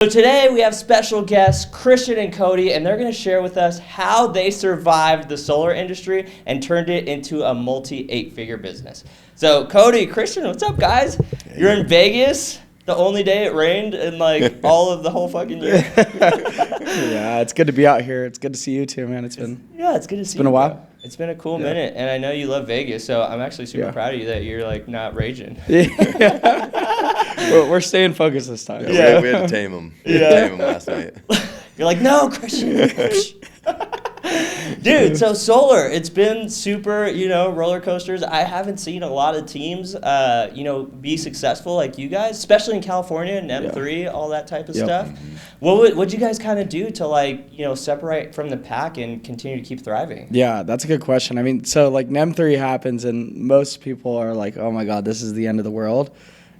So today we have special guests, Christian and Cody, and they're going to share with us how they survived the solar industry and turned it into a multi-8-figure business. So Cody, Christian, what's up, guys? You're in Vegas, the only day it rained in like all of the whole fucking year. Yeah, it's good to be out here. It's good to see you too, man. It's good to see you. It's been a while. Bro. It's been a cool minute, and I know you love Vegas, so I'm actually super proud of you that you're like not raging. We're staying focused this time. We had to tame him. We had to tame him last night. You're like, no, Christian. Dude, so solar, it's been super, roller coasters. I haven't seen a lot of teams, be successful like you guys, especially in California and M3, all that type of stuff. Mm-hmm. What'd you guys kind of do to separate from the pack and continue to keep thriving? Yeah, that's a good question. I mean, so like M3 happens and most people are like, oh my God, this is the end of the world.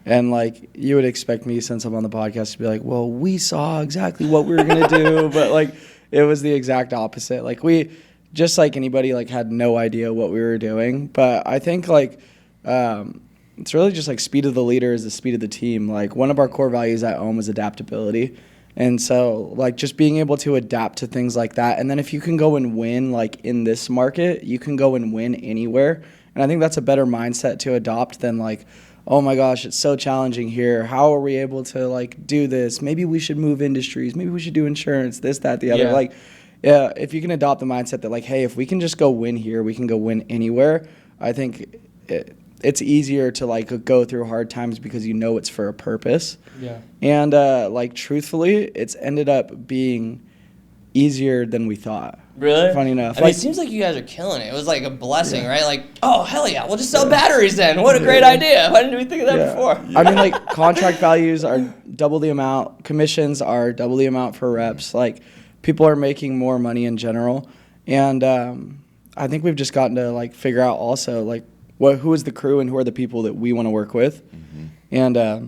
And like you would expect me, since I'm on the podcast, to be like, well, we saw exactly what we were going to do. But like it was the exact opposite. Like we, just like anybody, like had no idea what we were doing. But I think like it's really just like speed of the leader is the speed of the team. Like one of our core values at Ohm is adaptability. And so like just being able to adapt to things like that. And then if you can go and win like in this market, you can go and win anywhere. And I think that's a better mindset to adopt than like, oh my gosh, it's so challenging here. How are we able to like do this? Maybe we should move industries. Maybe we should do insurance, this, that, the other. Like, yeah, if you can adopt the mindset that like, hey, if we can just go win here, we can go win anywhere. I think it's easier to like go through hard times because you know it's for a purpose. Yeah. And like truthfully, it's ended up being easier than we thought. Really? Funny enough. I mean, it seems like you guys are killing it. It was like a blessing, right? Like, oh, hell yeah, we'll just sell batteries then. What a great idea. Why didn't we think of that before? I mean, like, contract values are double the amount. Commissions are double the amount for reps. Like, people are making more money in general. And I think we've just gotten to, like, figure out also, like, who is the crew and who are the people that we want to work with. Mm-hmm. And I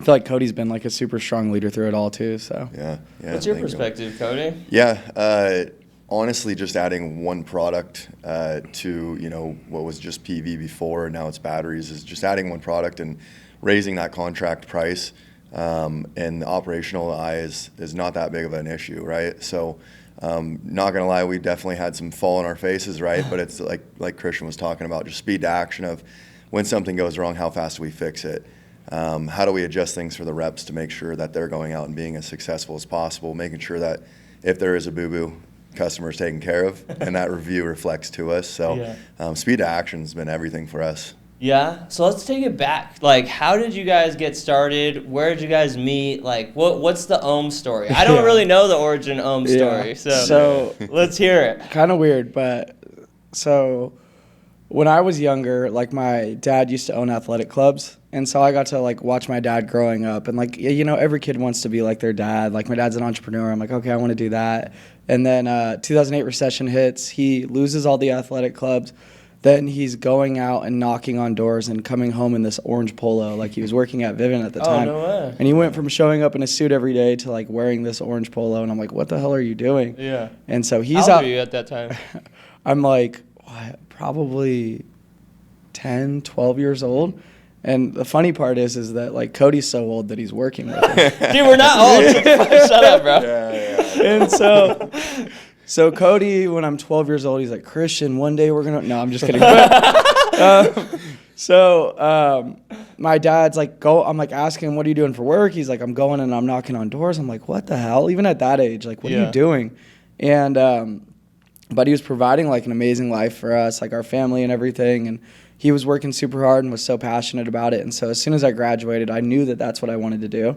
feel like Cody's been, like, a super strong leader through it all, too. So Yeah. What's your perspective, Cody? Yeah. Honestly, just adding one product to, what was just PV before, and now it's batteries, is just adding one product and raising that contract price. And the operational eye is not that big of an issue, right? So not going to lie, we definitely had some fall on our faces, right? But it's like Christian was talking about, just speed to action of when something goes wrong, how fast do we fix it? How do we adjust things for the reps to make sure that they're going out and being as successful as possible, making sure that if there is a boo-boo, customer's taken care of, and that review reflects to us. So speed to action has been everything for us. Yeah. So let's take it back. Like, how did you guys get started? Where did you guys meet? Like, what's the Ohm story? I don't really know the origin Ohm story. So let's hear it. Kind of weird, but so when I was younger, like my dad used to own athletic clubs. And so I got to like watch my dad growing up, and like, every kid wants to be like their dad. Like my dad's an entrepreneur. I'm like, okay, I want to do that. And then 2008 recession hits. He loses all the athletic clubs. Then he's going out and knocking on doors and coming home in this orange polo. Like he was working at Vivint at the time. Oh, no way. And he went from showing up in a suit every day to like wearing this orange polo. And I'm like, what the hell are you doing? Yeah. And so he's How out. old were you at that time? I'm like, probably 10, 12 years old. And the funny part is that like Cody's so old that he's working with him. Dude, we're not old. Shut up, bro. And so Cody, when I'm 12 years old, he's like, Christian, one day we're gonna. No, I'm just kidding. My dad's like, go. I'm like asking him, what are you doing for work? He's like, I'm going and I'm knocking on doors. I'm like, what the hell? Even at that age, like, what are you doing? And but he was providing like an amazing life for us, like our family and everything. And he was working super hard and was so passionate about it. And so as soon as I graduated, I knew that that's what I wanted to do.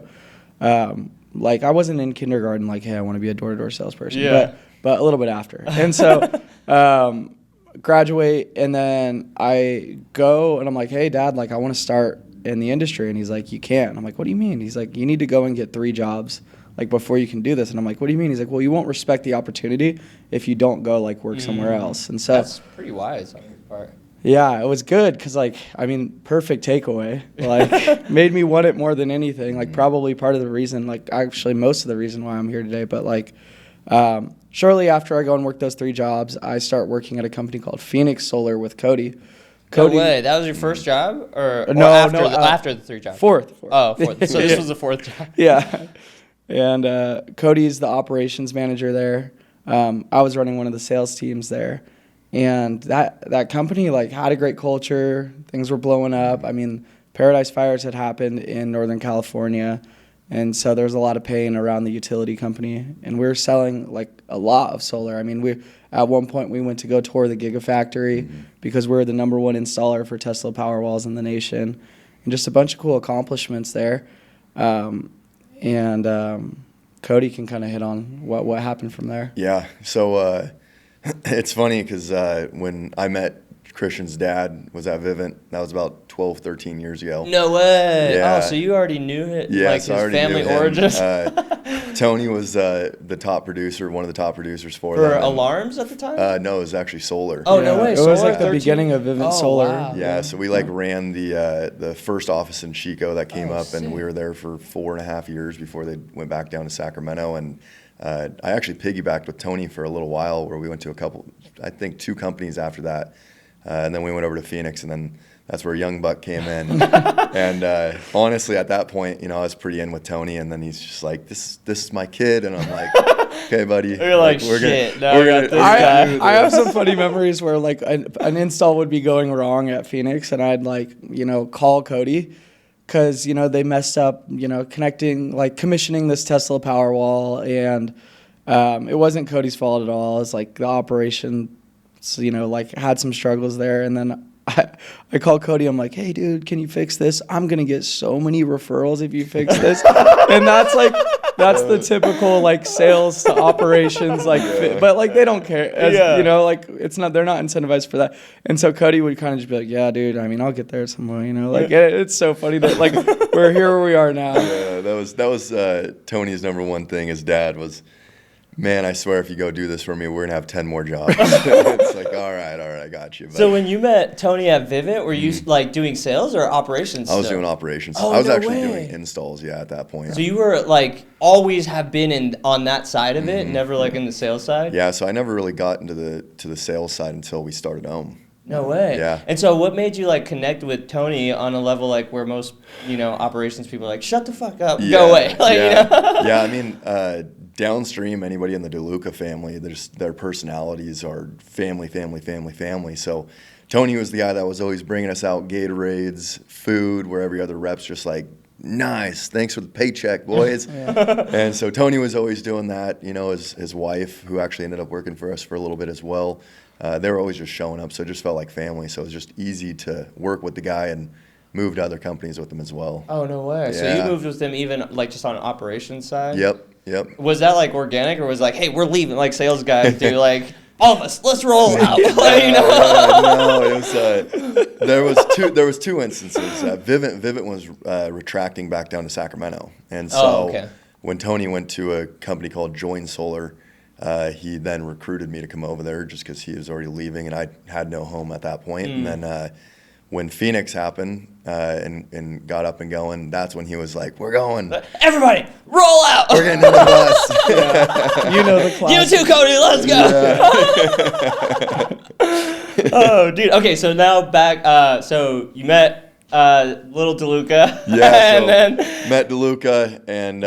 Like I wasn't in kindergarten like, hey, I want to be a door-to-door salesperson, but a little bit after. And so graduate, and then I go and I'm like, hey, Dad, like I want to start in the industry. And he's like, you can't. I'm like, what do you mean? He's like, you need to go and get 3 jobs like before you can do this. And I'm like, what do you mean? He's like, well, you won't respect the opportunity if you don't go like work somewhere else. And so that's pretty wise on your part. Yeah, it was good because, like, I mean, perfect takeaway. Like, made me want it more than anything. Like, probably part of the reason, like, actually most of the reason why I'm here today. But, like, shortly after I go and work those 3 jobs, I start working at a company called Phoenix Solar with Cody. No way. That was your first job? Or after the 3 jobs? Fourth. Oh, fourth. So this was the 4th job. Yeah. And Cody's the operations manager there. I was running one of the sales teams there. And that company like had a great culture. Things were blowing up. I mean, Paradise Fires had happened in Northern California. And so there was a lot of pain around the utility company. And we were selling like a lot of solar. I mean, at one point we went to go tour the Gigafactory because we're the number one installer for Tesla Powerwalls in the nation. And just a bunch of cool accomplishments there. Cody can kind of hit on what happened from there. Yeah. So it's funny because when I met Christian's dad was at Vivint. That was about 12, 13 years ago. No way. Yeah. Oh, so you already knew it? Yeah, like so I his already family knew him. origins? Tony was the top producer, one of the top producers for For them. alarms at the time? No, it was actually solar. Oh, no way. It was Solar like the 13? beginning of Vivint Solar. Wow. Yeah, so we ran the first office in Chico that came up, and sick. we were there for 4.5 years before they went back down to Sacramento. And I actually piggybacked with Tony for a little while, where we went to I think 2 companies after that, and then we went over to Phoenix, and then that's where Young Buck came in. And honestly, at that point, I was pretty in with Tony, and then he's just like, "This is my kid," and I'm like, "Okay, buddy." You're like, shit. I have some funny memories where like an install would be going wrong at Phoenix, and I'd call Cody because they messed up commissioning this Tesla Powerwall, and it wasn't Cody's fault at all. It's like the operation, had some struggles there, and then I call Cody. I'm like, "Hey, dude, can you fix this? I'm gonna get so many referrals if you fix this." And that's the typical sales to operations but they don't care. It's not, they're not incentivized for that. And so Cody would kind of just be like, "Yeah, dude. I mean, I'll get there some way." It's so funny that we're here where we are now. Yeah, that was Tony's number one thing. His dad was, "Man, I swear if you go do this for me, we're going to have 10 more jobs." It's like, all right, I got you. But So when you met Tony at Vivint, were you doing sales or operations? I was doing operations. Oh, I was no actually way. doing installs, at that point. So you were always have been on that side of it, never in the sales side? Yeah, so I never really got into the sales side until we started Ohm. No way. Yeah. And so what made you connect with Tony on a level where most, operations people are like, "Shut the fuck up, go away." Yeah, I mean, downstream, anybody in the DeLuca family, their personalities are family. So Tony was the guy that was always bringing us out Gatorades, food, where every other rep's just like, "Nice, thanks for the paycheck, boys." And so Tony was always doing that. His wife, who actually ended up working for us for a little bit as well, they were always just showing up, so it just felt like family. So it was just easy to work with the guy and move to other companies with him as well. Oh, no way. So you moved with him even just on operations side? Yep. Was that organic, or was it "Hey, we're leaving," sales guys do, all of us, let's roll out? No, it was there was 2 instances. Vivint was retracting back down to Sacramento, and so when Tony went to a company called Join Solar, he then recruited me to come over there just because he was already leaving, and I had no home at that point. And then when Phoenix happened and got up and going, that's when he was like, "We're going. Everybody, roll out. We're getting in the bus." You know the class. You too, Cody. Let's go. Oh, dude. Okay, so now back. So you met little DeLuca. Yeah, and then met DeLuca, and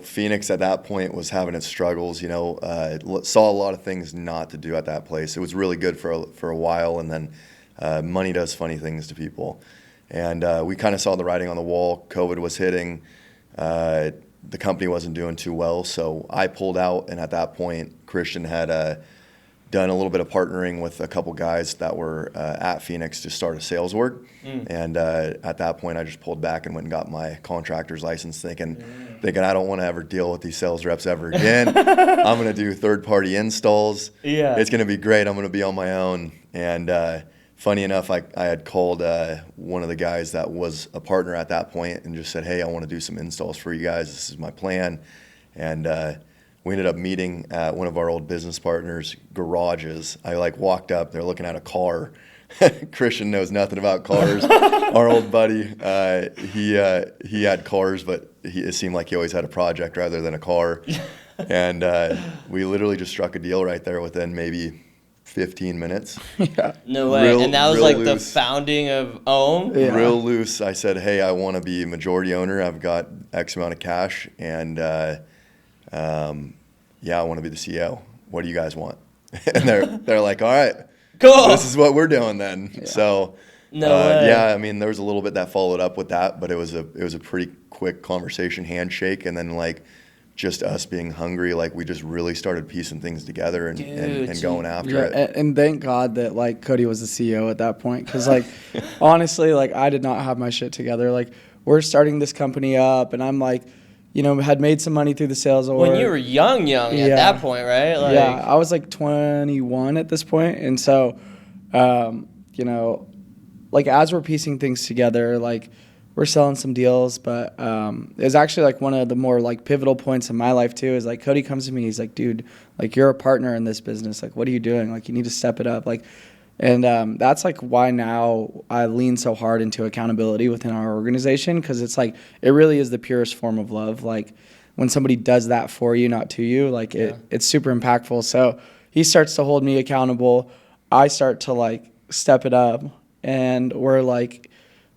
Phoenix at that point was having its struggles. Saw a lot of things not to do at that place. It was really good for a while, and then money does funny things to people. And we kind of saw the writing on the wall. COVID was hitting. The company wasn't doing too well, so I pulled out. And at that point, Christian had done a little bit of partnering with a couple guys that were at Phoenix to start a sales org. And at that point, I just pulled back and went and got my contractor's license, thinking I don't want to ever deal with these sales reps ever again. I'm going to do third-party installs. Yeah. It's going to be great. I'm going to be on my own. And funny enough, I had called one of the guys that was a partner at that point and just said, "Hey, I want to do some installs for you guys. This is my plan." And we ended up meeting at one of our old business partners' garages. I walked up, they're looking at a car. Christian knows nothing about cars. Our old buddy, he had cars, but it seemed like he always had a project rather than a car. And we literally just struck a deal right there within maybe 15 minutes. Yeah. No way. And that was real like the loose. founding of Ohm. Yeah. Real loose. I said, hey, I want to be majority owner. I've got X amount of cash, and yeah, I want to be the CEO. What do you guys want? And they're like, all right, Cool. this is what we're doing then. Yeah. So No way. yeah, I mean, there was a little bit that followed up with that, but it was a pretty quick conversation, handshake, and then like just us being hungry, like we just really started piecing things together and going after it. And thank God that like Cody was the CEO at that point, because like honestly, like I did not have my shit together. Like we're starting this company up, and I'm like, you know, had made some money through the sales org. When you were young at that point, right? Like, yeah, I was like 21 at this point, and so, you know, like as we're piecing things together, like we're selling some deals, but it was actually like one of the more like pivotal points in my life too. Is like Cody comes to me, he's like, dude, like you're a partner in this business. Like, what are you doing? Like, you need to step it up. Like, and that's like why now I lean so hard into accountability within our organization, because it's like it really is the purest form of love. Like when somebody does that for you, not to you, like it's super impactful. So he starts to hold me accountable. I start to like step it up, and we're like,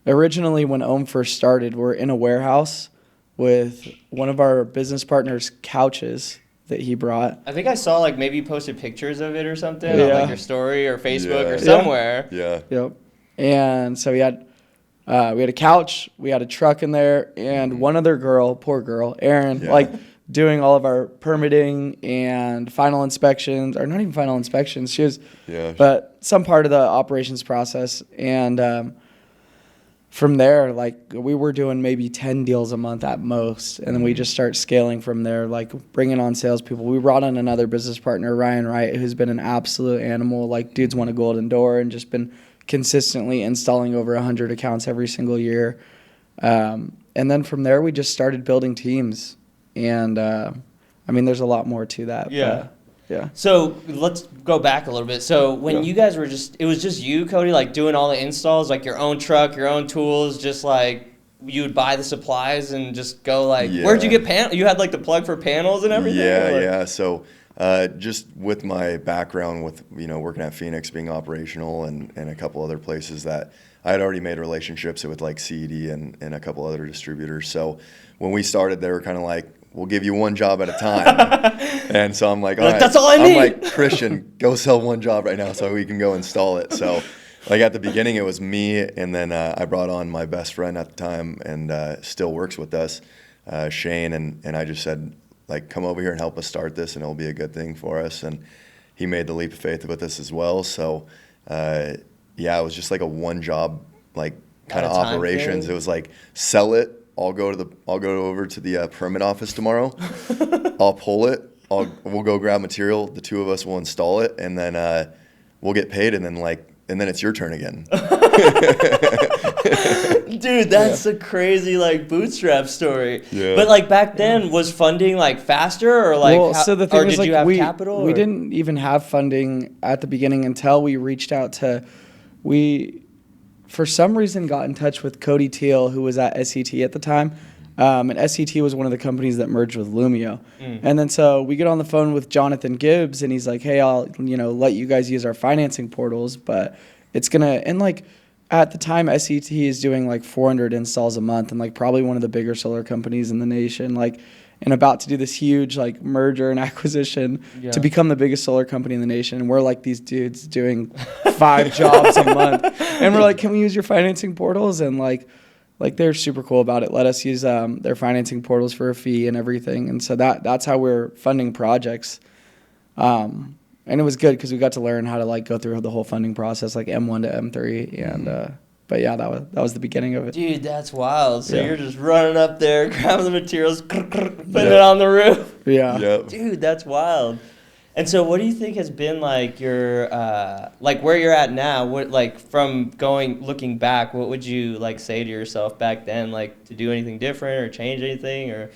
originally when Ohm first started, we're in a warehouse with one of our business partners' couches that he brought. I think I saw like maybe you posted pictures of it or something on Yeah. like your story or Facebook or Yeah. somewhere. Yeah. Yep. And so we had a couch, we had a truck in there, and one other girl, poor girl, Erin, Yeah. like doing all of our permitting and final inspections, or not even final inspections. She was, Yeah. but some part of the operations process. And from there, like we were doing maybe 10 deals a month at most, and then we just start scaling from there, like bringing on salespeople. We brought on another business partner, Ryan Wright, who's been an absolute animal. Like, dude's won a golden door and just been consistently installing over 100 accounts every single year. And then from there, we just started building teams. And I mean, there's a lot more to that. Yeah. But, yeah. So let's go back a little bit. So when you guys were it was just you, Cody, like doing all the installs, like your own truck, your own tools, just like you would buy the supplies and just go like, where'd you get You had like the plug for panels and everything? Yeah, like? yeah. So just with my background with, you know, working at Phoenix, being operational and a couple other places that I had already made relationships with, like CD and a couple other distributors. So when we started, they were kind of like, we'll give you one job at a time. And so I'm like, all right. That's all I need. I'm like, Christian, go sell one job right now so we can go install it. So like at the beginning, it was me, and then I brought on my best friend at the time and still works with us, Shane, and I just said, like, come over here and help us start this, and it'll be a good thing for us. And he made the leap of faith with us as well. So yeah, it was just like a one job, like kind of operations. It was like, sell it. I'll go over to the permit office tomorrow. I'll pull it. We'll go grab material. The two of us will install it, and then we'll get paid. And then it's your turn again. Dude, that's a crazy like bootstrap story. Yeah. But like back then, was funding like faster or like? Well, so the thing or was, did like, you have capital? We or? didn't even have funding at the beginning until we reached out to, for some reason, got in touch with Cody Teal, who was at SCT at the time. And SCT was one of the companies that merged with Lumio. And then so we get on the phone with Jonathan Gibbs, and he's like, hey, I'll let you guys use our financing portals, but it's going to, and like at the time, SCT is doing like 400 installs a month and like probably one of the bigger solar companies in the nation, like, and about to do this huge like merger and acquisition to become the biggest solar company in the nation. And we're like these dudes doing 5 jobs a month. And we're like, can we use your financing portals? And like they're super cool about it. Let us use their financing portals for a fee and everything. And so that's how we're funding projects. And it was good because we got to learn how to like go through the whole funding process, like M1 to M3. And but yeah, that was the beginning of it. Dude, that's wild. So you're just running up there, grabbing the materials, putting it on the roof. Yeah. Yep. Dude, that's wild. And so what do you think has been like your, like where you're at now? What, like from looking back, what would you like say to yourself back then, like to do anything different or change anything or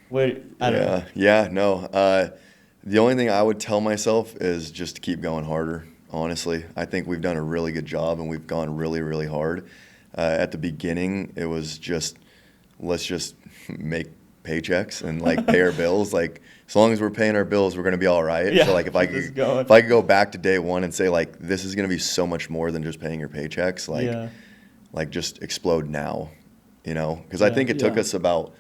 what? I don't know. Yeah, no. The only thing I would tell myself is just to keep going harder. Honestly, I think we've done a really good job and we've gone really, really hard. At the beginning, it was just, let's just make paychecks and like pay our bills. Like as long as we're paying our bills, we're gonna be all right. Yeah, so like if I could go back to day one and say like this is gonna be so much more than just paying your paychecks, like just explode now, you know? Because I think it took us about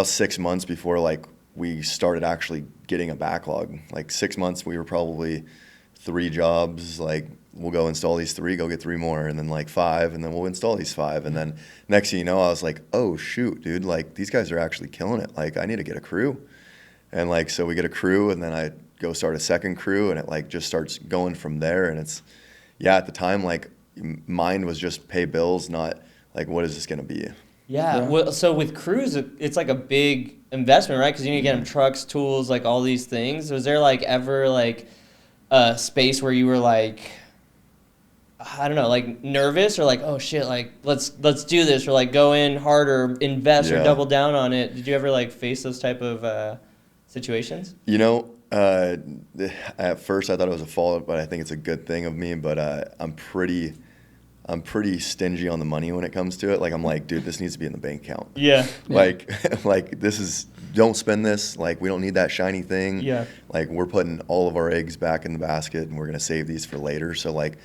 6 months before like we started actually getting a backlog. Like 6 months, we were probably 3 jobs, like we'll go install these 3, go get 3 more, and then like 5, and then we'll install these 5. And then next thing you know, I was like, oh shoot, dude, like these guys are actually killing it. Like I need to get a crew. And like, so we get a crew, and then I go start a second crew, and it like just starts going from there. And it's, at the time, like mine was just pay bills, not like, what is this going to be? Yeah. Well, so with crews, it's like a big investment, right? Because you need to get them trucks, tools, like all these things. Was there like ever like a space where you were like, I don't know, like nervous or like, oh shit, like let's do this, or like go in harder, invest or double down on it? Did you ever like face those type of situations? You know, at first I thought it was a fault, but I think it's a good thing of me. But I'm pretty stingy on the money when it comes to it. Like I'm like, dude, this needs to be in the bank account. Yeah. Like this is, don't spend this. Like we don't need that shiny thing. Yeah. Like we're putting all of our eggs back in the basket, and we're gonna save these for later. So like,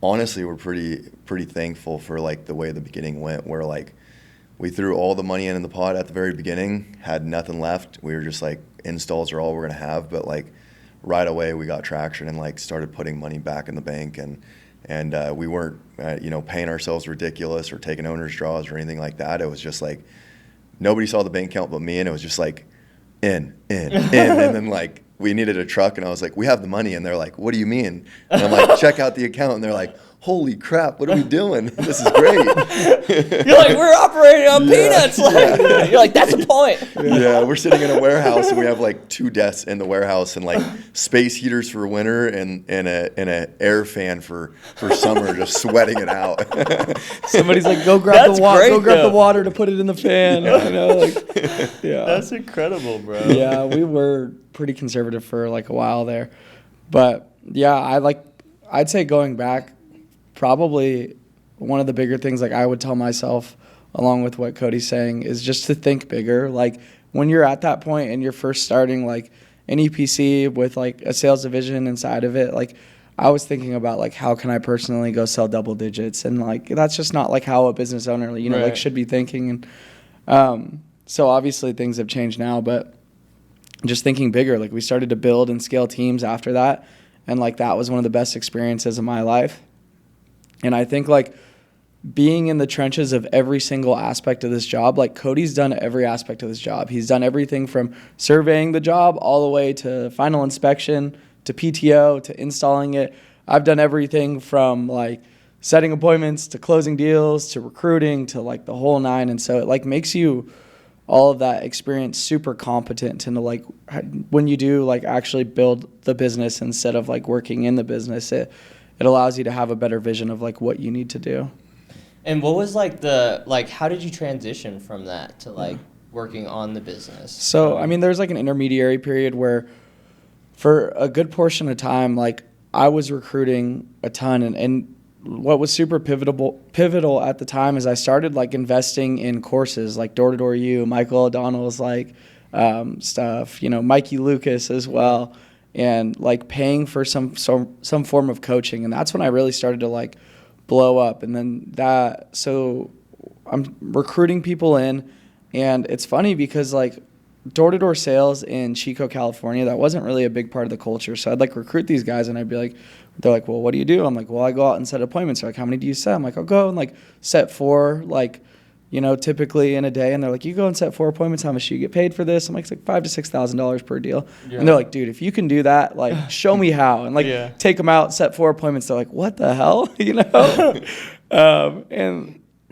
honestly, we're pretty thankful for like the way the beginning went, where like we threw all the money in the pot at the very beginning, had nothing left. We were just like, installs are all we're gonna have. But like right away we got traction and like started putting money back in the bank, and we weren't paying ourselves ridiculous or taking owner's draws or anything like that. It was just like nobody saw the bank account but me, and it was just like in and then like we needed a truck, and I was like, we have the money, and they're like, what do you mean? And I'm like, check out the account, and they're like, holy crap, what are we doing? This is great. You're like, we're operating on peanuts. Like, you're like, that's a point. Yeah, we're sitting in a warehouse, and we have like 2 desks in the warehouse, and like space heaters for winter, and a air fan for summer, just sweating it out. Somebody's like, go grab the water. Go grab the water to put it in the fan. Yeah. You know, like, yeah. That's incredible, bro. Yeah, we were pretty conservative for like a while there, but yeah, I'd say going back, probably one of the bigger things like I would tell myself, along with what Cody's saying, is just to think bigger. Like when you're at that point and you're first starting like an EPC with like a sales division inside of it, like I was thinking about like, how can I personally go sell double digits? And like, that's just not like how a business owner, like should be thinking. And so obviously things have changed now, but just thinking bigger, like we started to build and scale teams after that. And like, that was one of the best experiences of my life. And I think like being in the trenches of every single aspect of this job, like Cody's done every aspect of this job. He's done everything from surveying the job all the way to final inspection, to PTO, to installing it. I've done everything from like setting appointments to closing deals to recruiting to like the whole 9. And so it like makes you all of that experience super competent into like when you do like actually build the business instead of like working in the business, it allows you to have a better vision of like what you need to do. And what was like how did you transition from that to like working on the business? So, I mean, there's like an intermediary period where for a good portion of time, like I was recruiting a ton, and what was super pivotal at the time is I started like investing in courses like Door to Door U, Michael O'Donnell's like stuff, Mikey Lucas as well, and like paying for some form of coaching. And that's when I really started to like blow up. And then so I'm recruiting people in, and it's funny because like door-to-door sales in Chico, California, that wasn't really a big part of the culture. So I'd like recruit these guys, and I'd be like, they're like, well, what do you do? I'm like, well, I go out and set appointments. They're like, how many do you set? I'm like, I'll go and like set 4, like, typically in a day. And they're like, you go and set 4 appointments. How much do you get paid for this? I'm like, it's like $5,000 to $6,000 per deal. Yeah. And they're like, dude, if you can do that, like, show me how. And like, take them out, set 4 appointments. They're like, what the hell?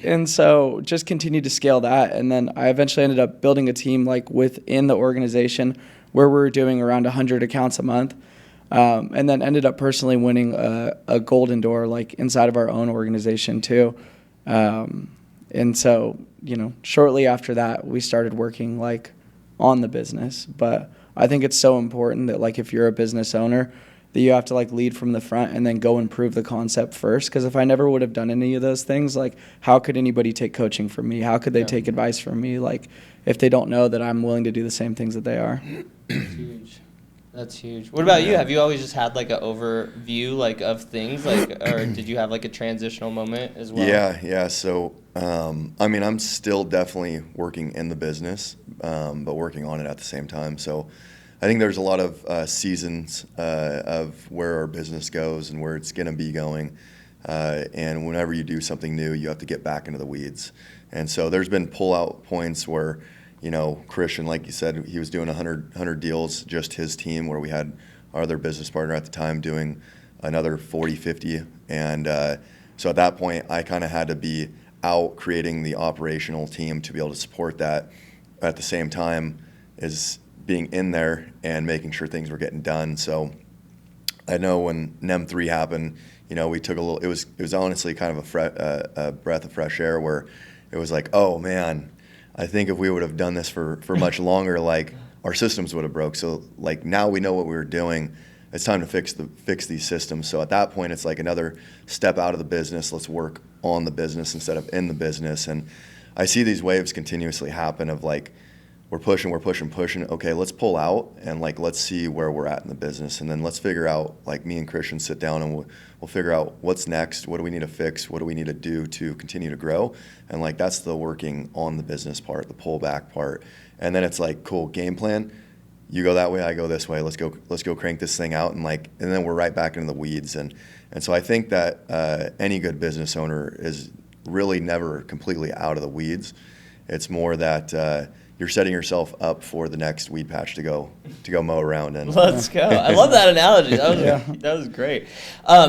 And so just continued to scale that. And then I eventually ended up building a team like within the organization where we were doing around 100 accounts a month. And then ended up personally winning a golden door like inside of our own organization too. And so, shortly after that, we started working like on the business. But I think it's so important that like if you're a business owner, that you have to like lead from the front and then go and prove the concept first. Because if I never would have done any of those things, like how could anybody take coaching from me? How could they take advice from me? Like if they don't know that I'm willing to do the same things that they are. That's huge. That's huge. What about you? Have you always just had like an overview like of things, like, or did you have like a transitional moment as well? Yeah. So, I mean, I'm still definitely working in the business, but working on it at the same time. So I think there's a lot of seasons of where our business goes and where it's going to be going. And whenever you do something new, you have to get back into the weeds. And so there's been pull-out points where, you know, Christian, like you said, he was doing 100 deals, just his team, where we had our other business partner at the time doing another 40, 50. And so at that point, I kind of had to be out creating the operational team to be able to support that at the same time as being in there and making sure things were getting done. So I know when NEM 3 happened, you know, we took a little, it was honestly kind of a breath of fresh air where it was like, oh man, I think if we would have done this for much longer, like our systems would have broke. So like now we know what we were doing. It's time to fix these systems. So at that point, it's like another step out of the business. Let's work on the business instead of in the business. And I see these waves continuously happen of like, we're pushing. Okay, let's pull out and like let's see where we're at in the business, and then let's figure out. Like me and Christian sit down and we'll figure out what's next. What do we need to fix? What do we need to do to continue to grow? And like that's the working on the business part, the pullback part, and then it's like cool game plan. You go that way, I go this way. Let's go crank this thing out, and then we're right back into the weeds. And so I think that any good business owner is really never completely out of the weeds. It's more that you're setting yourself up for the next weed patch to go mow around. And let's go. I love that analogy. That was great.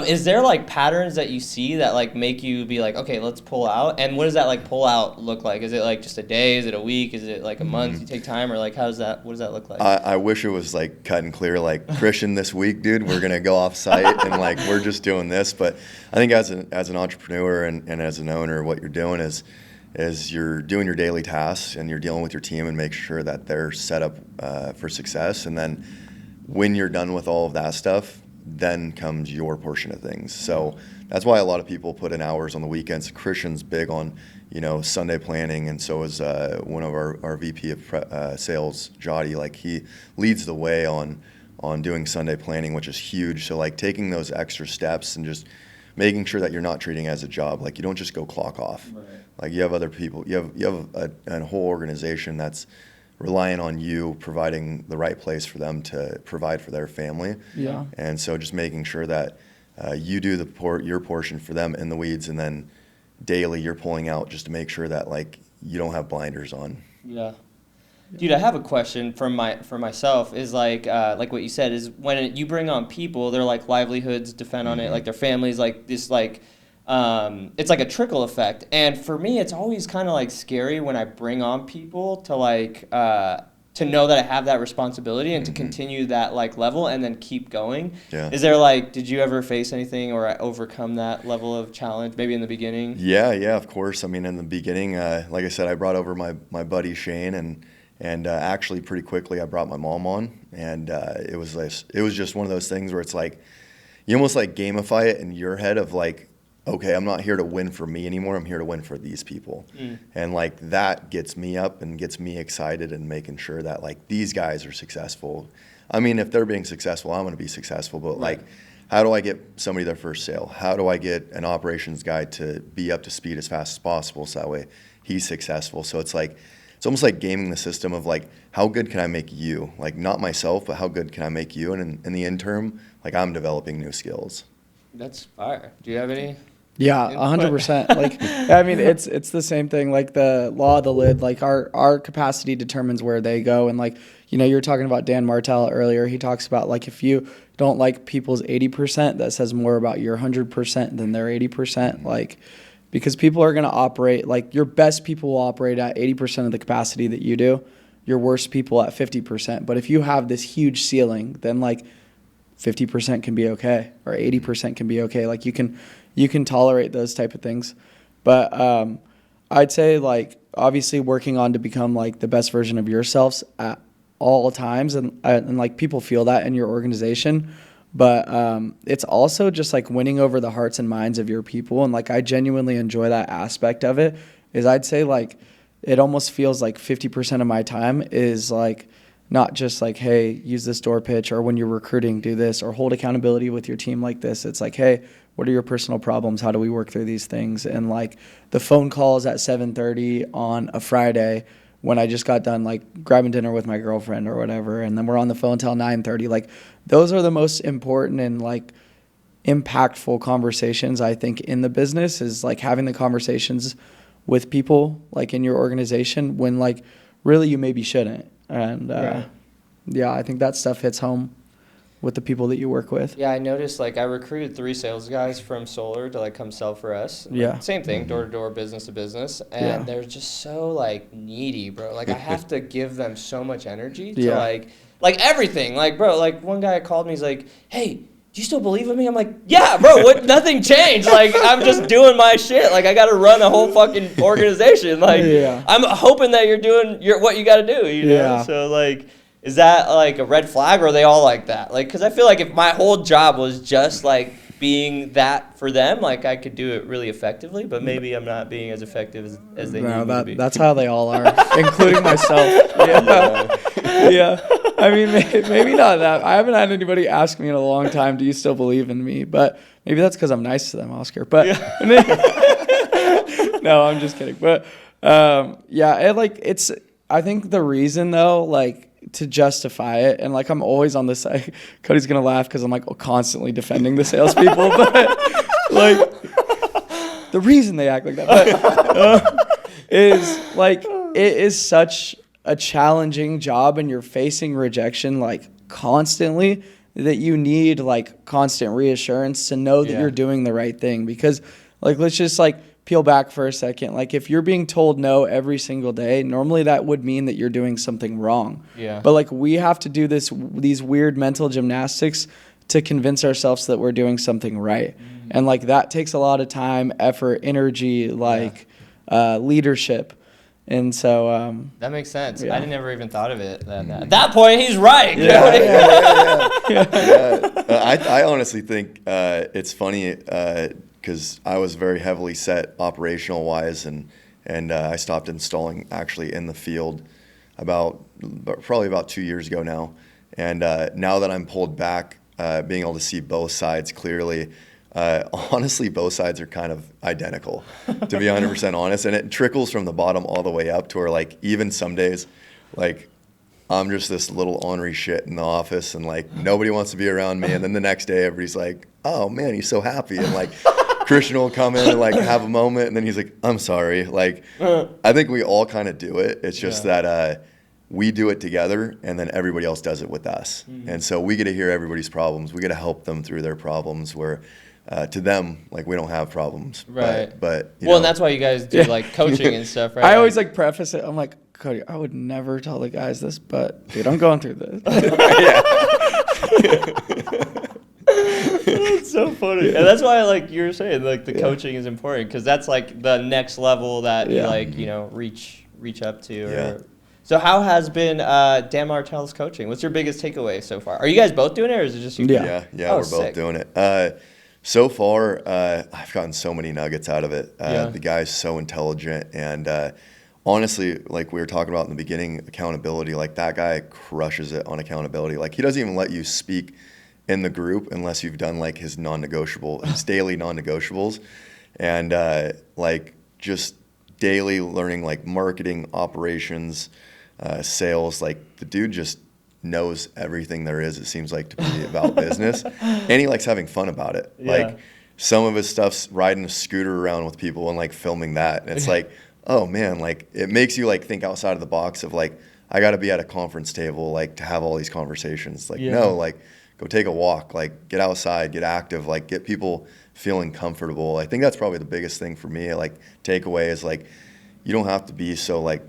Is there like patterns that you see that like make you be like, okay, let's pull out? And what does that like pull out look like? Is it like just a day? Is it a week? Is it like a month? You take time, or like what does that look like? I wish it was like cut and clear, like Christian this week, dude, we're gonna go off site and like we're just doing this. But I think as an entrepreneur and as an owner, what you're doing is you're doing your daily tasks and you're dealing with your team and make sure that they're set up for success. And then when you're done with all of that stuff, then comes your portion of things. So that's why a lot of people put in hours on the weekends. Christian's big on, you know, Sunday planning, and so is one of our VP of sales, Jody. Like he leads the way on doing Sunday planning, which is huge. So like taking those extra steps and just making sure that you're not treating it as a job. Like you don't just go clock off. Right. Like you have other people, you have a whole organization that's relying on you providing the right place for them to provide for their family. Yeah. And so just making sure that you do your portion for them in the weeds, and then daily you're pulling out just to make sure that like you don't have blinders on. Yeah. Dude, I have a question for myself. Is like what you said is when you bring on people, their like livelihoods depend on it, like their families, like this like. It's like a trickle effect, and for me it's always kind of like scary when I bring on people to like to know that I have that responsibility and to continue that like level and then keep going. Yeah. Is there like, did you ever face anything or overcome that level of challenge maybe in the beginning? Yeah, of course. I mean, in the beginning, like I said, I brought over my buddy Shane, and actually pretty quickly I brought my mom on, and it was just one of those things where it's like you almost like gamify it in your head of like, okay, I'm not here to win for me anymore. I'm here to win for these people. And like that gets me up and gets me excited and making sure that like these guys are successful. I mean, if they're being successful, I'm going to be successful. But like, how do I get somebody their first sale? How do I get an operations guy to be up to speed as fast as possible so that way he's successful? So it's like, it's almost like gaming the system of like, how good can I make you? Like not myself, but how good can I make you? And in the interim, like I'm developing new skills. That's fire. Do you have any? Yeah, 100%. Like, I mean, it's the same thing. Like the law of the lid. Like our capacity determines where they go. And like, you know, you were talking about Dan Martell earlier. He talks about like if you don't like people's 80%, that says more about your 100% than their 80%. Like, because people are going to operate like your best people will operate at 80% of the capacity that you do. Your worst people at 50%. But if you have this huge ceiling, then like 50% can be okay, or 80% can be okay. Like you can tolerate those type of things. But I'd say like obviously working on to become like the best version of yourselves at all times, and like people feel that in your organization. But it's also just like winning over the hearts and minds of your people. And like I genuinely enjoy that aspect of it. Is I'd say like it almost feels like 50% of my time is like not just like, hey, use this door pitch, or when you're recruiting, do this, or hold accountability with your team like this. It's like, hey, what are your personal problems? How do we work through these things? And like the phone calls at 7:30 on a Friday when I just got done like grabbing dinner with my girlfriend or whatever, and then we're on the phone till 9:30. Like those are the most important and like impactful conversations I think in the business, is like having the conversations with people like in your organization when like really you maybe shouldn't. And yeah, I think that stuff hits home with the people that you work with. Yeah, I noticed like I recruited 3 sales guys from Solar to like come sell for us. Yeah. Like, same thing, door to door, business to business, and they're just so like needy, bro. Like I have to give them so much energy to like everything. Like bro, like one guy called me, he's like, "Hey, do you still believe in me?" I'm like, "Yeah, bro. What? Nothing changed. Like I'm just doing my shit. Like I got to run a whole fucking organization. Like I'm hoping that you're doing what you got to do. You know? So like, is that like a red flag, or are they all like that? Like, because I feel like if my whole job was just like being that for them, like I could do it really effectively. But maybe I'm not being as effective as they need me to be. That's how they all are, including myself. Yeah. I mean, maybe not that. I haven't had anybody ask me in a long time, "Do you still believe in me?" But maybe that's because I'm nice to them, Oscar. But no, I'm just kidding. But I think the reason though, like to justify it, and like I'm always on this side. Cody's gonna laugh because I'm like constantly defending the salespeople, but like the reason they act like that is like it is such a challenging job, and you're facing rejection like constantly, that you need like constant reassurance to know that you're doing the right thing. Because like let's just like peel back for a second. Like if you're being told no every single day, normally that would mean that you're doing something wrong. But like we have to do these weird mental gymnastics to convince ourselves that we're doing something right. And like that takes a lot of time, effort, energy, like leadership. And so that makes sense. I never even thought of it. At that point, he's right. I honestly think it's funny because I was very heavily set operational wise, and I stopped installing actually in the field probably about 2 years ago now. And now that I'm pulled back, being able to see both sides clearly. Honestly, both sides are kind of identical, to be 100% honest. And it trickles from the bottom all the way up to where, like, even some days, like, I'm just this little ornery shit in the office, and, like, nobody wants to be around me. And then the next day, everybody's like, "Oh, man, he's so happy." And, like, Christian will come in and, like, have a moment, and then he's like, "I'm sorry." Like, I think we all kind of do it. It's just that we do it together, and then everybody else does it with us. And so we get to hear everybody's problems. We get to help them through their problems, where to them, like, we don't have problems. Right. But and that's why you guys do like coaching and stuff, right? I always like preface it. I'm like, "Cody, I would never tell the guys this, but dude, I'm going through this." That's so funny. And that's why, like you were saying, like the coaching is important, because that's like the next level that you like, reach up to. So how has been Dan Martell's coaching? What's your biggest takeaway so far? Are you guys both doing it, or is it just you? Yeah, we're both doing it. So far, I've gotten so many nuggets out of it. The guy's so intelligent, and honestly, like we were talking about in the beginning, accountability, like that guy crushes it on accountability. Like he doesn't even let you speak in the group unless you've done like his his daily non-negotiables, and like just daily learning, like marketing, operations, sales. Like the dude just knows everything there is, it seems like, to be about business, and he likes having fun about it. Like some of his stuff's riding a scooter around with people and like filming that, and it's like, oh man, like it makes you like think outside of the box of like, I got to be at a conference table like to have all these conversations. Like no, like go take a walk, like get outside, get active, like get people feeling comfortable. I think that's probably the biggest thing for me. Like takeaway is like, you don't have to be so like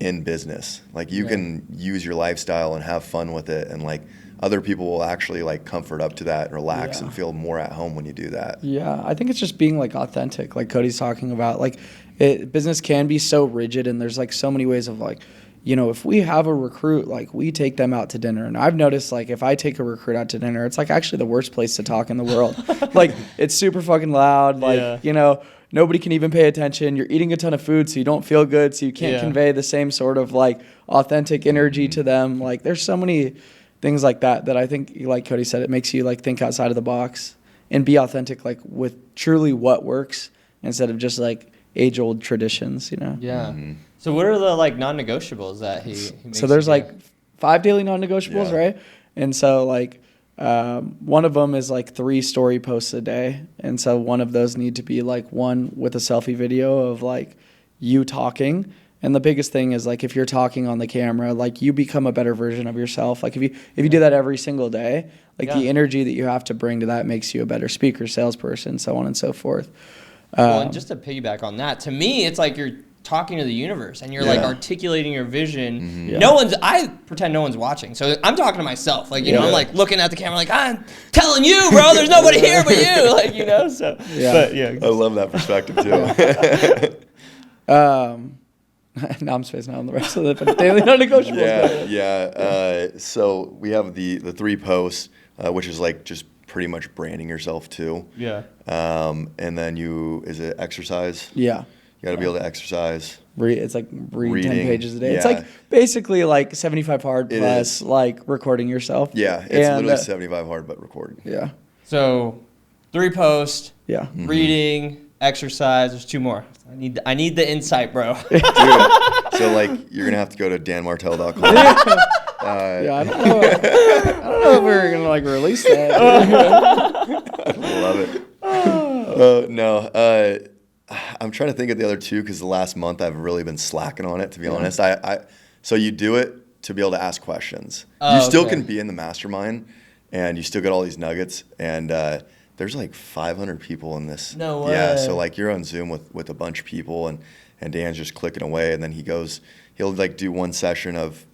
in business. Like you can use your lifestyle and have fun with it, and like other people will actually like comfort up to that and relax and feel more at home when you do that. I think it's just being like authentic, like Cody's talking about. Like business can be so rigid, and there's like so many ways of like you know, if we have a recruit, like we take them out to dinner. And I've noticed like if I take a recruit out to dinner, it's like actually the worst place to talk in the world. Like it's super fucking loud. Like, you know, nobody can even pay attention. You're eating a ton of food, so you don't feel good. So you can't convey the same sort of like authentic energy to them. Like there's so many things like that I think, like Cody said, it makes you like think outside of the box and be authentic, like with truly what works instead of just like age-old traditions, you know? Yeah. So what are the like non-negotiables that he makes So there's you do? like 5 daily non-negotiables, right? And so like one of them is like 3 story posts a day. And so one of those need to be like one with a selfie video of like you talking. And the biggest thing is like if you're talking on the camera, like you become a better version of yourself. Like if you do that every single day, like the energy that you have to bring to that makes you a better speaker, salesperson, so on and so forth. Well, and just to piggyback on that, to me, it's like you're talking to the universe and you're like articulating your vision. I pretend no one's watching. So I'm talking to myself. Like, you know, I'm like looking at the camera like, I'm telling you, bro, there's nobody here but you. Like, you know, so. But, I love that perspective too. Now I'm spacing out on the rest of the daily non-negotiables. So we have the 3 posts, which is like just pretty much branding yourself too. Yeah. And then is it exercise? Yeah. You got to be able to exercise. It's like read 10 pages a day. Yeah. It's like basically like 75 hard plus like recording yourself. Yeah, it's literally 75 hard but recording. Yeah. So 3 posts. Yeah. Reading, exercise. There's 2 more. I need the insight, bro. Dude, so like you're gonna have to go to danmartell.com. I don't know if we're gonna like release that. I love it. No, I'm trying to think of the other 2 because the last month I've really been slacking on it, to be honest. So you do it to be able to ask questions. You still can be in the mastermind, and you still get all these nuggets. And there's like 500 people in this. No way. Yeah, so like you're on Zoom with a bunch of people, and Dan's just clicking away, and then he'll like do one session of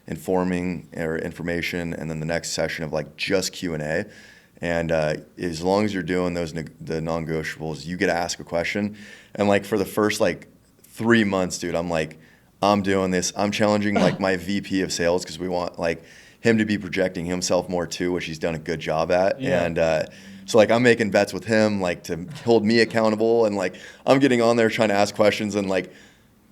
informing or information, and then the next session of like just Q&A. And as long as you're doing the non-negotiables, you get to ask a question. And like for the first like 3 months, dude, I'm doing this. I'm challenging like my VP of sales because we want like him to be projecting himself more too, which he's done a good job at. Yeah. And so like I'm making bets with him like to hold me accountable, and like I'm getting on there trying to ask questions. And like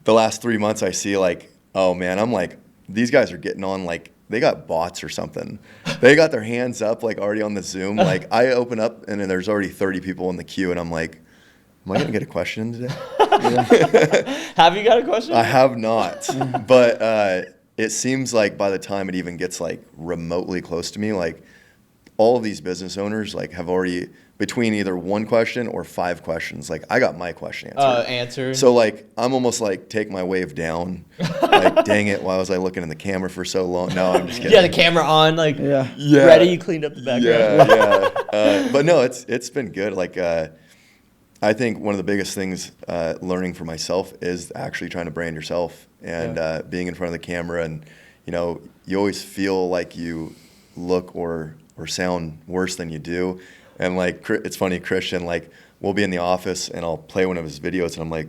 the last 3 months I see like, oh man, I'm like, these guys are getting on like they got bots or something. They got their hands up like already on the Zoom. Like I open up and then there's already 30 people in the queue, and I'm like, am I gonna get a question today? Have you got a question? I have not, but it seems like by the time it even gets like remotely close to me, like all of these business owners like have already between either 1 question or 5 questions. Like I got my question answered. So like I'm almost like take my wave down. Like dang it, why was I looking in the camera for so long? No, I'm just kidding. Yeah, the camera on, like ready. You cleaned up the background. But no, it's been good. Like I think one of the biggest things learning for myself is actually trying to brand yourself and being in front of the camera. And you know, you always feel like you look or sound worse than you do. And like it's funny, Christian, like we'll be in the office and I'll play one of his videos and I'm like,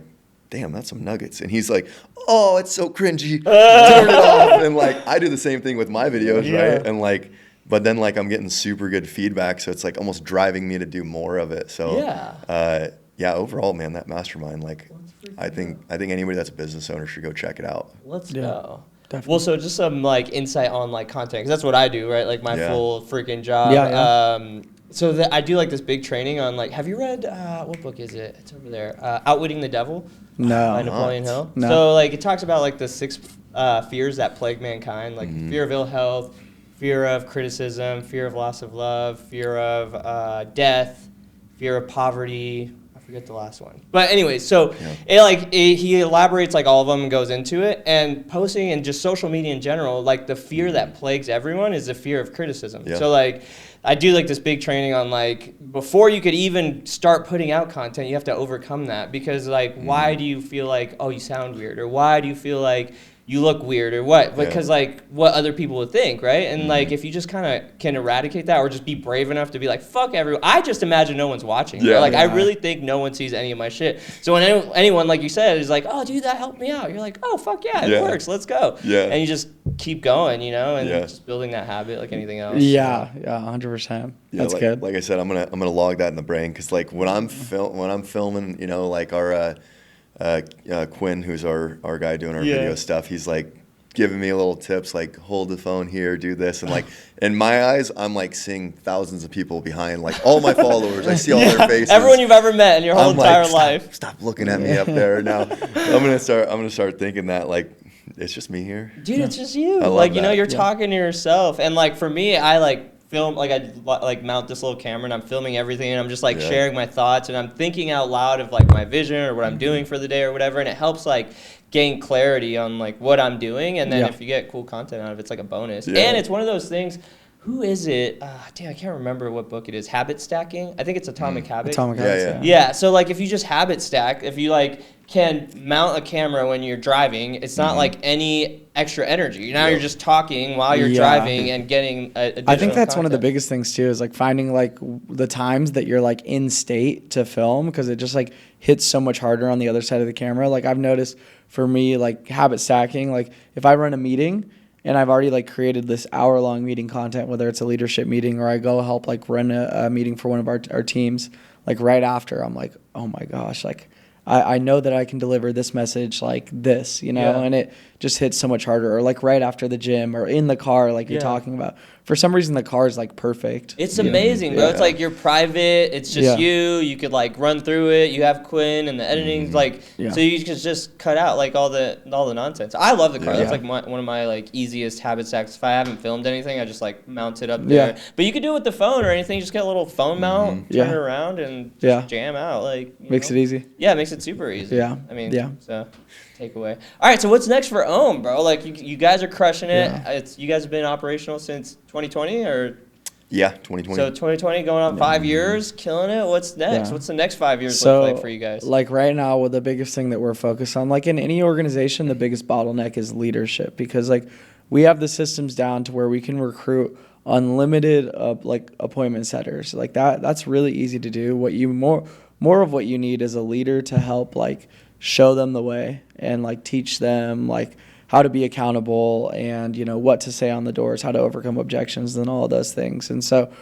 damn, that's some nuggets. And he's like, oh, it's so cringy, turn it off. And like I do the same thing with my videos, right? And like, but then like I'm getting super good feedback, so it's like almost driving me to do more of it. So overall, man, that mastermind, like I think anybody that's a business owner should go check it out. Let's go. Definitely. Well, so just some like insight on like content, because that's what I do, right? Like my full freaking job. So I do like this big training on like, have you read, what book is it? It's over there. Outwitting the Devil by Napoleon Hill. No. So like it talks about like the 6 fears that plague mankind, like fear of ill health, fear of criticism, fear of loss of love, fear of death, fear of poverty. I forget the last one. But anyway, so he elaborates like all of them and goes into it. And posting and just social media in general, like the fear that plagues everyone is the fear of criticism. Yeah. So like I do like this big training on like before you could even start putting out content, you have to overcome that, because like why do you feel like, oh, you sound weird, or why do you feel like you look weird or what, Yeah. because like what other people would think, right? And like if you just kind of can eradicate that, or just be brave enough to be like, fuck everyone. I just imagine no one's watching. Yeah. Right? Like I Yeah. really think no one sees any of my shit. So when anyone, like you said, is like, oh dude, that helped me out, you're like, oh fuck yeah, it Yeah. works, let's go. Yeah. And you just keep going, you know, and Yeah. just building that habit like anything else. Yeah, 100%. Yeah, That's like, good. Like I said, I'm gonna log that in the brain, because like when I'm filming, you know, like our Quinn, who's our guy doing our video stuff, he's like giving me little tips, like hold the phone here, do this, and like in my eyes, I'm like seeing thousands of people behind, like all my followers. I see all their faces. Everyone you've ever met in your whole I'm entire like, life. Stop looking at me up there now. I'm gonna start thinking that like it's just me here. Dude, it's just you. I love Like, you know, that. you're talking to yourself. And like for me, I like film, like I like mount this little camera and I'm filming everything and I'm just like sharing my thoughts and I'm thinking out loud of like my vision or what I'm doing for the day or whatever, and it helps like gain clarity on like what I'm doing, and then if you get cool content out of it, it's like a bonus. And it's one of those things. Who is it? Damn, I can't remember what book it is. Habit stacking. I think it's Atomic Habits. Atomic Yeah, Habits. yeah. Yeah, so like if you just habit stack, if you like can mount a camera when you're driving, it's not like any extra energy. Now you're just talking while you're driving and getting additional I think that's one of the content. biggest things too, is like finding like the times that you're like in state to film, because it just like hits so much harder on the other side of the camera. Like I've noticed for me, like habit stacking, like if I run a meeting and I've already like created this hour-long meeting content, whether it's a leadership meeting or I go help like run a meeting for one of our teams, like right after I'm like, oh my gosh, like I know that I can deliver this message like this, you know, and it just hits so much harder. Or like right after the gym or in the car, like you're talking about. For some reason, the car is like perfect. It's amazing, bro. It's like you're private. It's just you. You could like run through it. You have Quinn and the editing, like so you could just cut out like all the nonsense. I love the car. That's like one of my like easiest habit stacks. If I haven't filmed anything, I just like mount it up there. But you could do it with the phone or anything. Just get a little phone mount, turn it around, and just jam out. Like makes it easy. Yeah, it makes it super easy. Yeah. I mean, so takeaway. All right, so what's next for Ohm, bro? Like you guys are crushing it. It's you guys have been operational since 2020 or? Yeah, 2020. So 2020 going on 5 years, killing it. What's next? What's the next 5 years So, look like for you guys? Like right now, well, the biggest thing that we're focused on, like in any organization, the biggest bottleneck is leadership, because like we have the systems down to where we can recruit unlimited like appointment setters. Like that's really easy to do. What you more of what you need is a leader to help like show them the way and like teach them like how to be accountable and, you know, what to say on the doors, how to overcome objections and all of those things. And so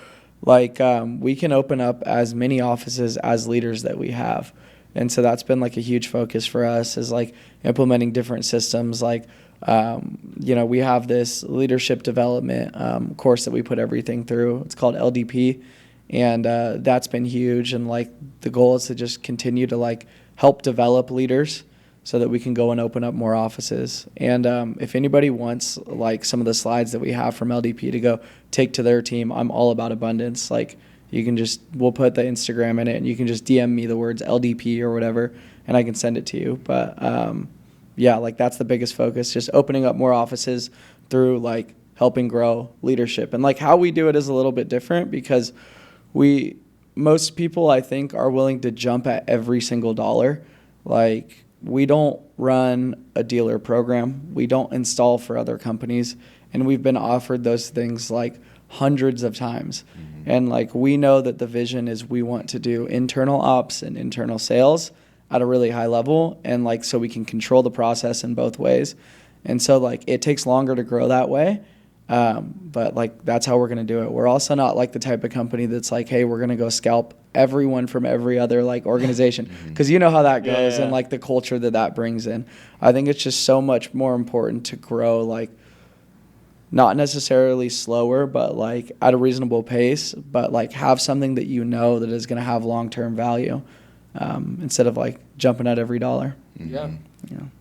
like we can open up as many offices as leaders that we have. And so that's been like a huge focus for us, is like implementing different systems. Like, you know, we have this leadership development course that we put everything through. It's called LDP. And that's been huge. And like the goal is to just continue to like help develop leaders so that we can go and open up more offices. And if anybody wants like some of the slides that we have from LDP to go take to their team, I'm all about abundance. Like you can we'll put the Instagram in it and you can just DM me the words LDP or whatever and I can send it to you. But yeah, like that's the biggest focus, just opening up more offices through like helping grow leadership. And like how we do it is a little bit different, because most people I think are willing to jump at every single dollar. Like we don't run a dealer program. We don't install for other companies. And we've been offered those things like hundreds of times. Mm-hmm. And like we know that the vision is we want to do internal ops and internal sales at a really high level, and like so we can control the process in both ways. And so like it takes longer to grow that way. But like that's how we're going to do it. We're also not like the type of company that's like, hey, we're going to go scalp everyone from every other like organization, because you know how that goes and like the culture that brings in. I think it's just so much more important to grow like not necessarily slower, but like at a reasonable pace, but like have something that you know that is going to have long-term value, instead of like jumping at every dollar. Yeah.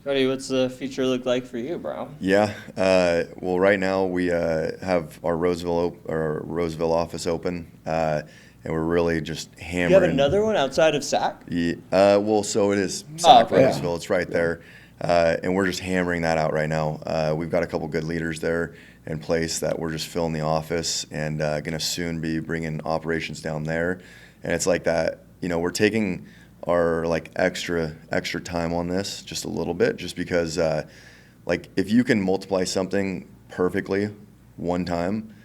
Cody, what's the future look like for you, bro? Yeah. Well, right now we have our Roseville office open, and we're really just hammering. You have another one outside of SAC? Yeah. Well, so it is SAC okay. Roseville. It's right there, and we're just hammering that out right now. We've got a couple good leaders there in place that we're just filling the office, and going to soon be bringing operations down there. And it's like that. You know, we're taking our like extra time on this just a little bit, just because like like if you can multiply something perfectly one time,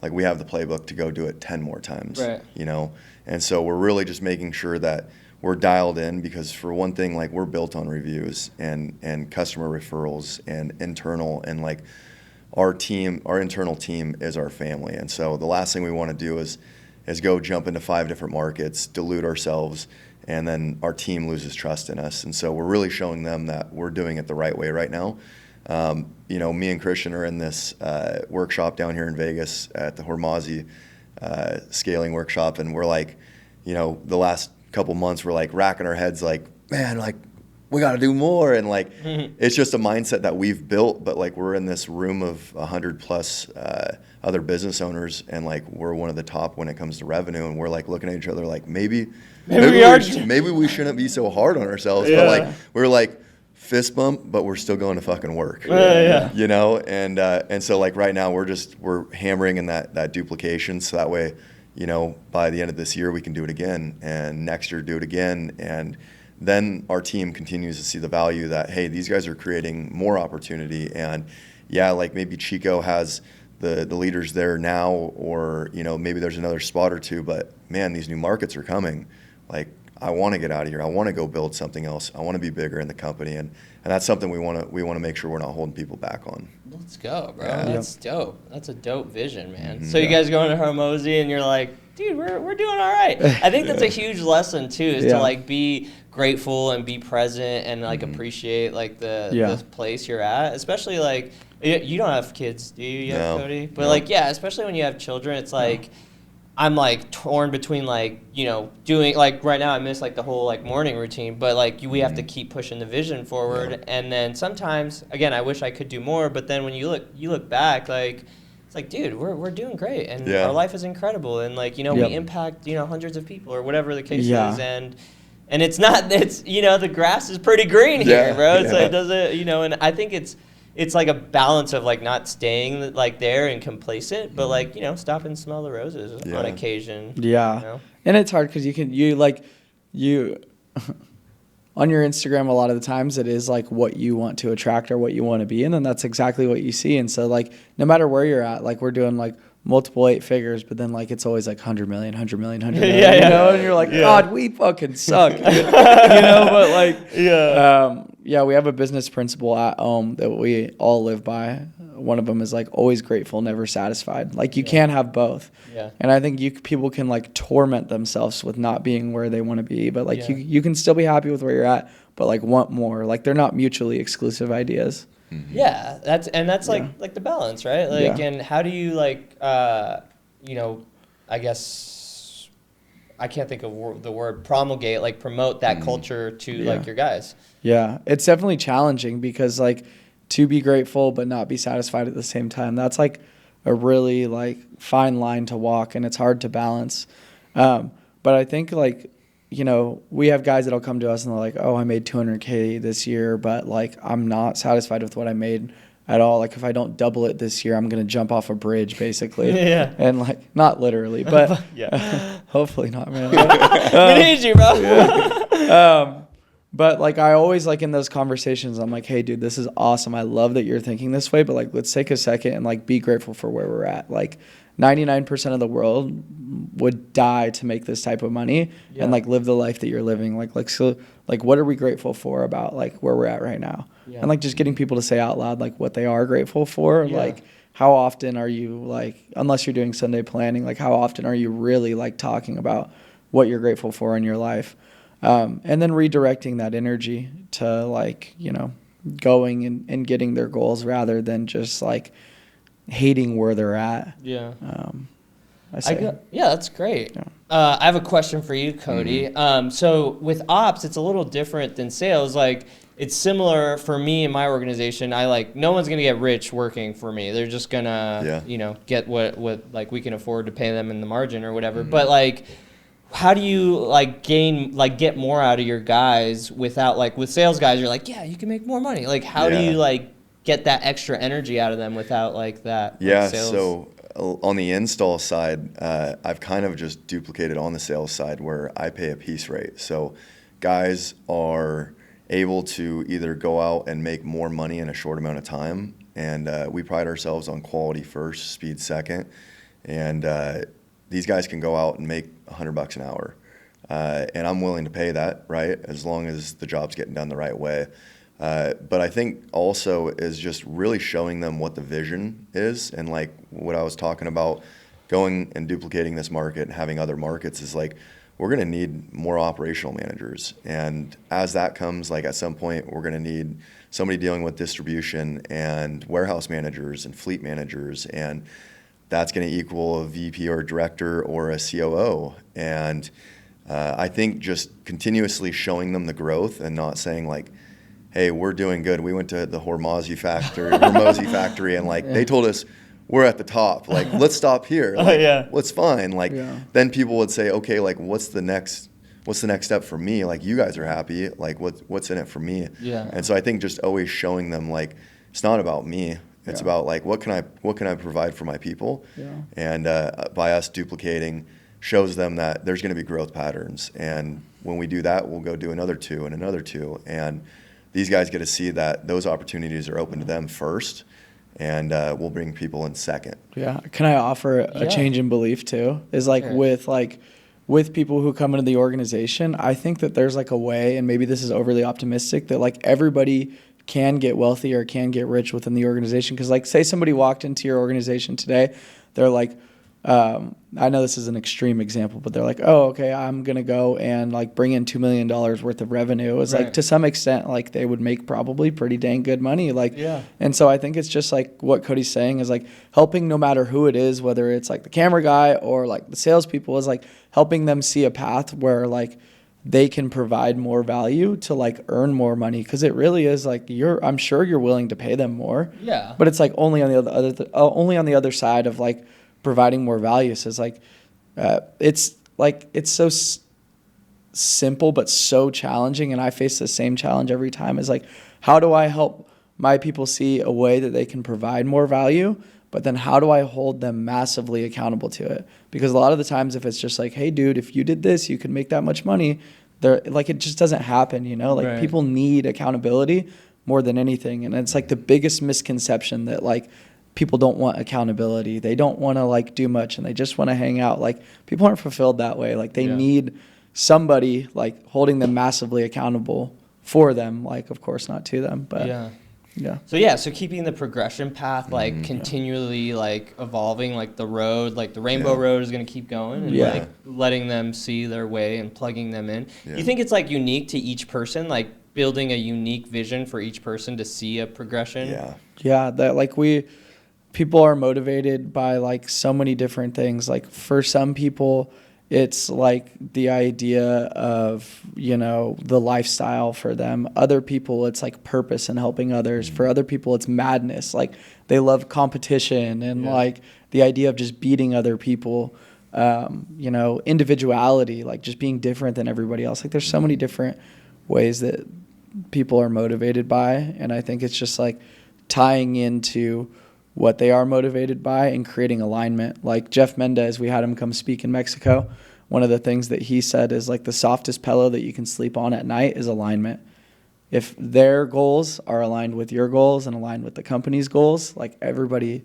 like we have the playbook to go do it 10 more times, right. you know? And so we're really just making sure that we're dialed in, because for one thing, like we're built on reviews and customer referrals and internal, and like our internal team is our family. And so the last thing we want to do is go jump into 5 different markets, dilute ourselves, and then our team loses trust in us. And so we're really showing them that we're doing it the right way right now. You know, me and Christian are in this workshop down here in Vegas at the Hormozzi scaling workshop, and we're like, you know, the last couple months we're like racking our heads like, man, like we got to do more. And like, it's just a mindset that we've built, but like we're in this room of 100 plus other business owners, and like we're one of the top when it comes to revenue, and we're like looking at each other like maybe we shouldn't be so hard on ourselves. Yeah. But like we're like fist bump, but we're still going to fucking work. You know, and so like right now we're hammering in that duplication, so that way, you know, by the end of this year we can do it again, and next year do it again, and then our team continues to see the value that, hey, these guys are creating more opportunity. And yeah, like maybe Chico has the leaders there now, or, you know, maybe there's another spot or two, but man, these new markets are coming. Like, I want to get out of here. I want to go build something else. I want to be bigger in the company. And that's something we want to make sure we're not holding people back on. Let's go, bro. Yeah. That's dope. That's a dope vision, man. So you guys going to Hormozzi and you're like, dude, we're doing all right. I think that's a huge lesson too, is to like be grateful and be present and like appreciate like the place you're at, especially like you don't have kids, do you yet, Cody? But like, yeah, especially when you have children, it's like I'm like torn between like, you know, doing like right now I miss like the whole like morning routine, but like we have to keep pushing the vision forward. And then sometimes, again, I wish I could do more, but then when you look back, like it's like, dude, we're doing great, and our life is incredible, and like, you know, we impact, you know, hundreds of people or whatever the case is, and it's you know, the grass is pretty green here, bro. It's like, it doesn't, you know, and I think it's like a balance of like not staying like there and complacent, but like, you know, stop and smell the roses on occasion. Yeah. You know? And it's hard because you on your Instagram, a lot of the times it is like what you want to attract or what you want to be in, and that's exactly what you see. And so like no matter where you're at, like we're doing like multiple 8 figures, but then like it's always like 100 million, 100 million, 100 million, you know, and you're like, God, we fucking suck, you know, but like, we have a business principle at home that we all live by. One of them is like always grateful, never satisfied. Like you can't have both. Yeah. And I think people can like torment themselves with not being where they want to be, but like you can still be happy with where you're at, but like want more. Like they're not mutually exclusive ideas. Yeah, that's like the balance, right? Like, and how do you like, you know, I guess I can't think of the word promulgate, like promote that culture to like your guys. Yeah, it's definitely challenging because like to be grateful but not be satisfied at the same time, that's like a really like fine line to walk, and it's hard to balance. But I think like, you know, we have guys that'll come to us and they're like, oh, I made 200K this year, but like I'm not satisfied with what I made at all. Like if I don't double it this year, I'm going to jump off a bridge basically. And like, not literally, but hopefully not, man. We need you, bro. But like I always like in those conversations, I'm like, hey dude, this is awesome. I love that you're thinking this way, but like let's take a second and like be grateful for where we're at. Like 99% of the world would die to make this type of money and like live the life that you're living. Like so like what are we grateful for about like where we're at right now? And like just getting people to say out loud like what they are grateful for. Like how often are you like, unless you're doing Sunday planning, like how often are you really like talking about what you're grateful for in your life? And then redirecting that energy to like, you know, going and getting their goals rather than just like hating where they're at. That's great. I have a question for you, Cody. So with ops, it's a little different than sales. Like it's similar for me and my organization. I like no one's gonna get rich working for me. They're just gonna you know, get what like we can afford to pay them in the margin or whatever. But like, how do you like get more out of your guys without like with sales guys? You're like, yeah, you can make more money. Like how do you like get that extra energy out of them without like that? Like, sales? So on the install side, I've kind of just duplicated on the sales side where I pay a piece rate. So guys are able to either go out and make more money in a short amount of time. And we pride ourselves on quality first, speed second. And these guys can go out and make $100 an hour. And I'm willing to pay that, right, as long as the job's getting done the right way. But I think also is just really showing them what the vision is. And like what I was talking about, going and duplicating this market and having other markets is like, we're going to need more operational managers. And as that comes, like at some point, we're going to need somebody dealing with distribution and warehouse managers and fleet managers. And that's going to equal a VP or a director or a COO. And I think just continuously showing them the growth and not saying like, hey, we're doing good. We went to the Hormozy factory, and like they told us we're at the top. Like, let's stop here. Like, what's fine. Like, then people would say, okay, like, what's the next step for me? Like, you guys are happy. Like, what's in it for me? Yeah. And so I think just always showing them like it's not about me. It's about like what can I provide for my people? Yeah. And by us duplicating, shows them that there's going to be growth patterns. And when we do that, we'll go do another two and another two. And these guys get to see that those opportunities are open to them first. And we'll bring people in second. Yeah. Can I offer a change in belief too? Is like with people who come into the organization, I think that there's like a way, and maybe this is overly optimistic, that like everybody can get wealthy or can get rich within the organization. Because like say somebody walked into your organization today, they're like, I know this is an extreme example, but they're like, oh, okay, I'm going to go and like bring in $2 million worth of revenue. It's like to some extent, like they would make probably pretty dang good money. Like, and so I think it's just like what Cody's saying is like helping no matter who it is, whether it's like the camera guy or like the salespeople, is like helping them see a path where like they can provide more value to like earn more money. Cause it really is like I'm sure you're willing to pay them more. Yeah. But it's like only on the other side of like providing more value. So it's like, it's so simple, but so challenging. And I face the same challenge every time. Is like, how do I help my people see a way that they can provide more value? But then how do I hold them massively accountable to it? Because a lot of the times if it's just like, hey dude, if you did this, you could make that much money. They're like, it just doesn't happen, you know, like people need accountability more than anything. And it's like the biggest misconception that like, people don't want accountability. They don't want to like do much and they just want to hang out. Like people aren't fulfilled that way. Like they need somebody like holding them massively accountable for them. Like of course not to them, but So keeping the progression path, like continually like evolving, like the road, like the rainbow road is going to keep going and like letting them see their way and plugging them in. You think it's like unique to each person, like building a unique vision for each person to see a progression? Yeah. That like people are motivated by like so many different things. Like for some people, it's like the idea of, you know, the lifestyle for them. Other people, it's like purpose and helping others. For other people, it's madness. Like they love competition and like the idea of just beating other people, you know, individuality, like just being different than everybody else. Like there's so many different ways that people are motivated by. And I think it's just like tying into what they are motivated by and creating alignment. Like Jeff Mendez, we had him come speak in Mexico. One of the things that he said is like the softest pillow that you can sleep on at night is alignment. If their goals are aligned with your goals and aligned with the company's goals, like everybody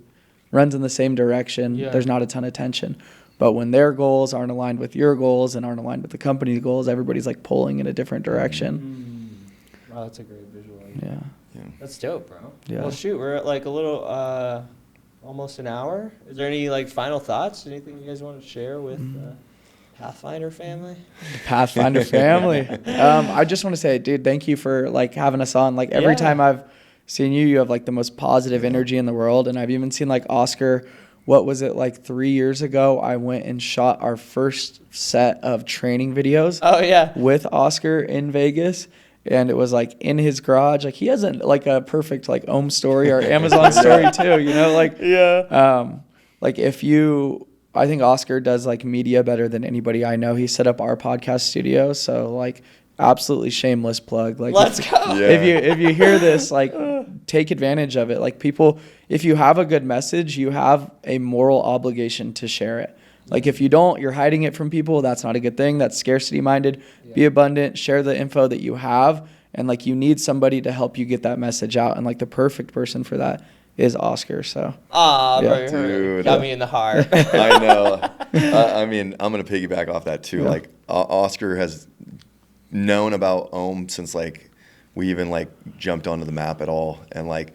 runs in the same direction. There's not a ton of tension. But when their goals aren't aligned with your goals and aren't aligned with the company's goals, everybody's like pulling in a different direction. Wow, that's a great visual. Yeah. That's dope, bro. Yeah. Well, shoot, we're at like a little, almost an hour. Is there any like final thoughts? Anything you guys want to share with Pathfinder family? The Pathfinder family. I just want to say, dude, thank you for like having us on. Like every time I've seen you, you have like the most positive energy in the world. And I've even seen like Oscar, what was it, like 3 years ago, I went and shot our first set of training videos. Oh, yeah. With Oscar in Vegas. And it was like in his garage. Like he has like a perfect like Ohm story or Amazon story too, you know, like, like I think Oscar does like media better than anybody I know. He set up our podcast studio. So like absolutely shameless plug. Like let's go. If you hear this, like take advantage of it. Like people, if you have a good message, you have a moral obligation to share it. Like if you don't, you're hiding it from people. That's not a good thing. That's scarcity minded. Be abundant. Share the info that you have and like you need somebody to help you get that message out, and like the perfect person for that is Oscar. So Aw, Yeah. bro, Dude. got me in the heart. I know. I mean, I'm gonna piggyback off that too. Yeah. Like Oscar has known about Ohm since like we even like jumped onto the map at all, and like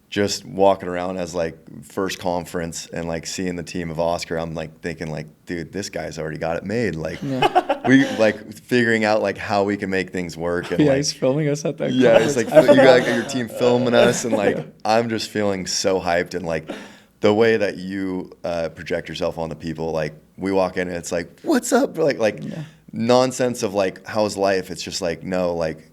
just walking around as like first conference and like seeing the team of Oscar, I'm like thinking like, dude, this guy's already got it made. Like we like figuring out like how we can make things work. And yeah, like, he's filming us at that. yeah, it's like conference. you got your team filming us, and like I'm just feeling so hyped, and like the way that you project yourself on the people. Like we walk in and it's like, what's up? Like nonsense of like how's life. It's just like no, like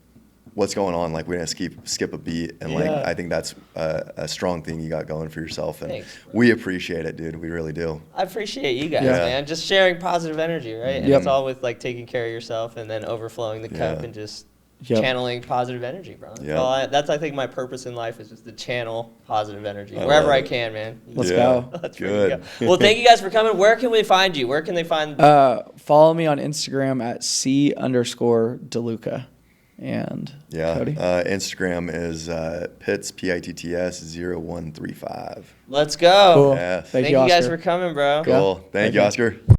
what's going on. Like we didn't skip a beat, and like I think that's a strong thing you got going for yourself, and Thanks, we appreciate it, dude. We really do. I appreciate you guys, Yeah. man. Just sharing positive energy, right? And Yep. it's all with like taking care of yourself and then overflowing the cup Yeah. and just Yep. channeling positive energy, bro. Yep. Well, that's I think my purpose in life is just to channel positive energy I wherever love I it. can, man. Let's Yeah. go. Let's freaking Good. go. Well, thank you guys for coming. Where can we find you? Where can they find? Follow me on Instagram at C_DeLuca. And Yeah. Cody? Instagram is Pitts PITTS 0135. Let's go. Cool. Yeah. Thank Thank you, you guys Oscar. for coming, bro. Cool. Thank you, Okay. Oscar.